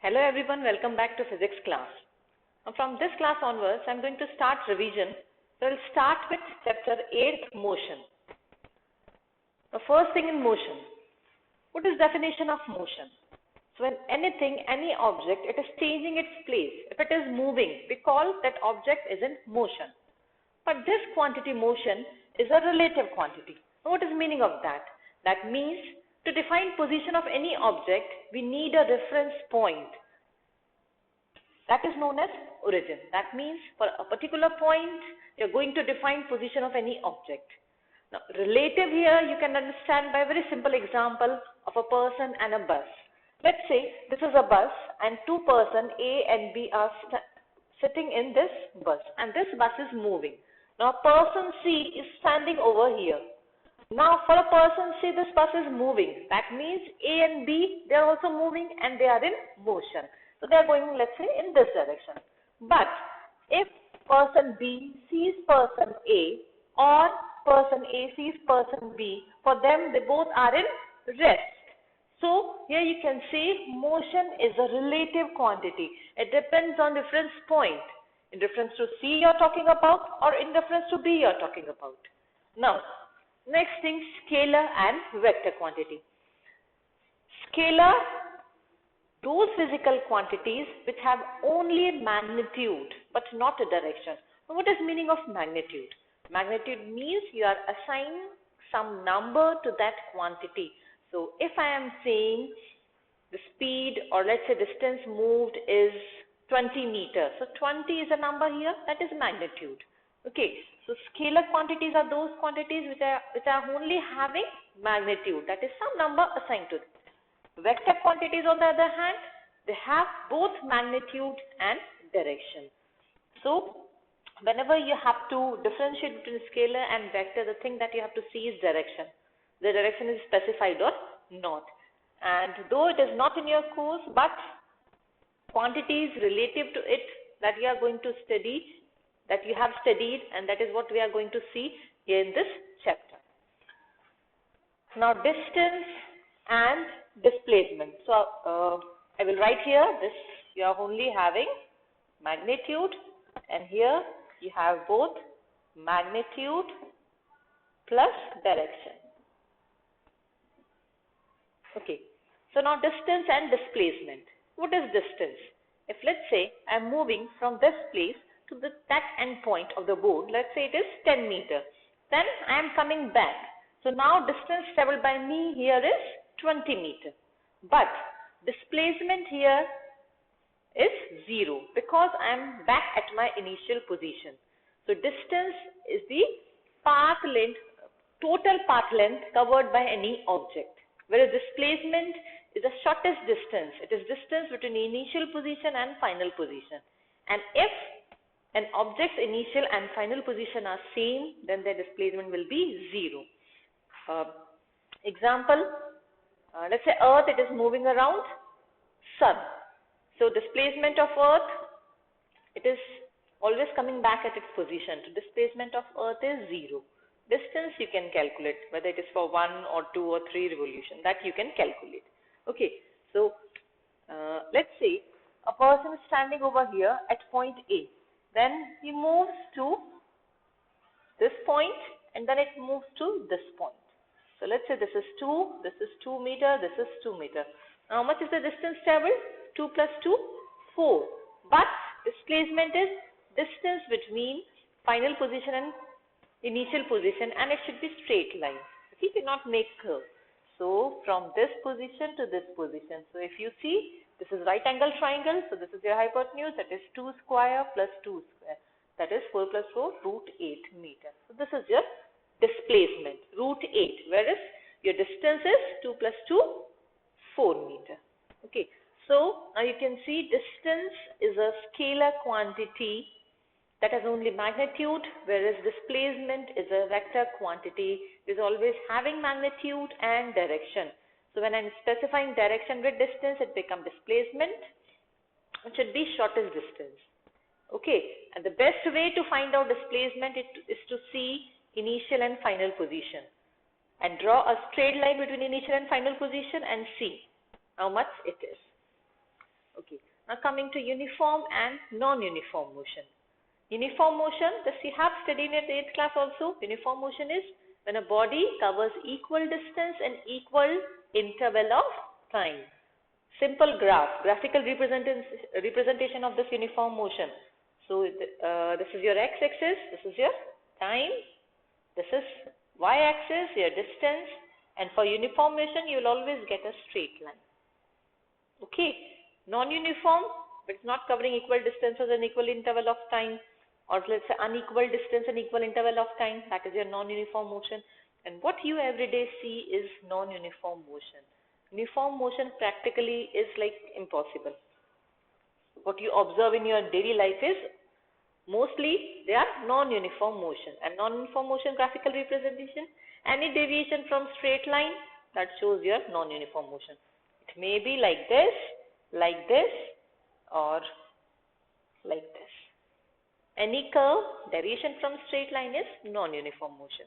Hello everyone, welcome back to physics class. Now from this class onwards, I'm going to start revision. So I'll start with chapter 8, motion. The first thing in motion. What is definition of motion? So when anything, any object, it is changing its place. If it is moving, we call that object is in motion. But this quantity motion is a relative quantity. Now what is meaning of that? That means to define position of any object, we need a reference point. That is known as origin. That means for a particular point, you are going to define position of any object. Now, relative here you can understand by a very simple example of a person and a bus. Let's say this is a bus and two persons A and B are sitting in this bus and this bus is moving. Now person C is standing over here. Now for a person C, this bus is moving. That means A and B, they are also moving and they are in motion. So they are going, let's say, in this direction. But if person B sees person A or person A sees person B, for them they both are in rest. So here you can say motion is a relative quantity. It depends on reference point. In reference to C you are talking about or in reference to B you are talking about. Now, next thing, scalar and vector quantity. Scalar, those physical quantities which have only magnitude but not a direction. Now, what is meaning of magnitude? Magnitude means you are assigning some number to that quantity. So if I am saying the speed or let's say distance moved is 20 meters. So 20 is a number here, that is magnitude. Okay, so scalar quantities are those quantities which are only having magnitude, that is some number assigned to them. Vector quantities on the other hand, they have both magnitude and direction. So whenever you have to differentiate between scalar and vector, the thing that you have to see is direction. The direction is specified or not. And though it is not in your course, but quantities relative to it that you are going to study, that you have studied, and that is what we are going to see here in this chapter. Now distance and displacement. So I will write here this, you are only having magnitude and here you have both magnitude plus direction. Okay, so now distance and displacement. What is distance? If let's say I am moving from this place to that end point of the board, let's say it is 10 meters, then I am coming back. So now distance traveled by me here is 20 meters. But displacement here is 0 because I am back at my initial position. So distance is the path length, total path length covered by any object. Whereas displacement is the shortest distance. It is distance between initial position and final position. And if an object's initial and final position are same, then their displacement will be 0. Example, let's say Earth, it is moving around Sun. So displacement of Earth, it is always coming back at its position. So displacement of Earth is 0. Distance you can calculate, whether it is for 1 or 2 or 3 revolution, that you can calculate. Okay, so let's say a person is standing over here at point A. Then he moves to this point and then it moves to this point. So let's say this is 2, this is 2 meter, this is 2 meter. Now how much is the distance traveled? 2 plus 2, 4. But displacement is distance between final position and initial position, and it should be straight line. You cannot make curve. So from this position to this position. So if you see, this is right angle triangle. So this is your hypotenuse, that is 2 square plus 2 square. That is 4 plus 4, root 8 meter. So this is your displacement, root 8. Whereas your distance is 2 plus 2, 4 meter. Okay. So now you can see distance is a scalar quantity that has only magnitude, whereas displacement is a vector quantity, is always having magnitude and direction. So when I'm specifying direction with distance, it becomes displacement, which should be shortest distance. Okay, and the best way to find out displacement is to see initial and final position and draw a straight line between initial and final position and see how much it is. Okay. Now coming to uniform and non-uniform motion. Uniform motion, this you have studied in the 8th class also. Uniform motion is when a body covers equal distance and equal interval of time. Simple graphical representation of this uniform motion. So this is your x-axis, this is your time, this is y-axis, your distance, and for uniform motion you will always get a straight line. Okay, non-uniform, but it's not covering equal distances and equal interval of time, or let's say unequal distance and equal interval of time, that is your non-uniform motion. And what you every day see is non-uniform motion. Uniform motion practically is like impossible. What you observe in your daily life is mostly they are non-uniform motion. And non-uniform motion graphical representation, any deviation from straight line, that shows your non-uniform motion. It may be like this, or like this. Any curve, deviation from straight line is non-uniform motion.